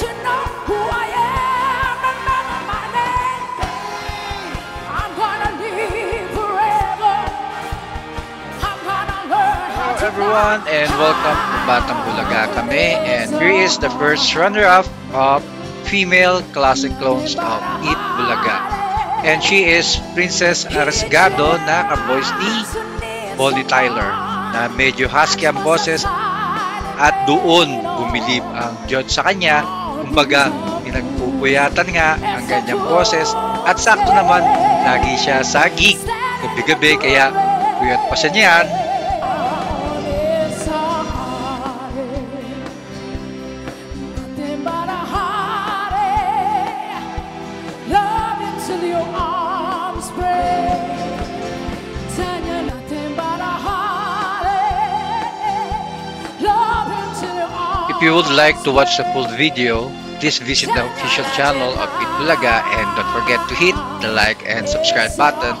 you know who I am. Remember my name. I'm gonna live forever. I'm gonna learn how Hello to everyone and welcome to Batang Bulaga kami, and here is the first runner-up of female classic clones of Eat Bulaga, and she is Princess Aresgado na ka-voice ni Bonnie Tyler na medyo husky ang boses at doon bumilib ang judge sa kanya. Kumbaga pinagpupuyatan nga ang kanyang boses at sakto naman lagi siya sa gig gabi-gabi kaya puyat pa siya niyan. If you would like to watch the full video, please visit the official channel of Eat Bulaga and don't forget to hit the like and subscribe button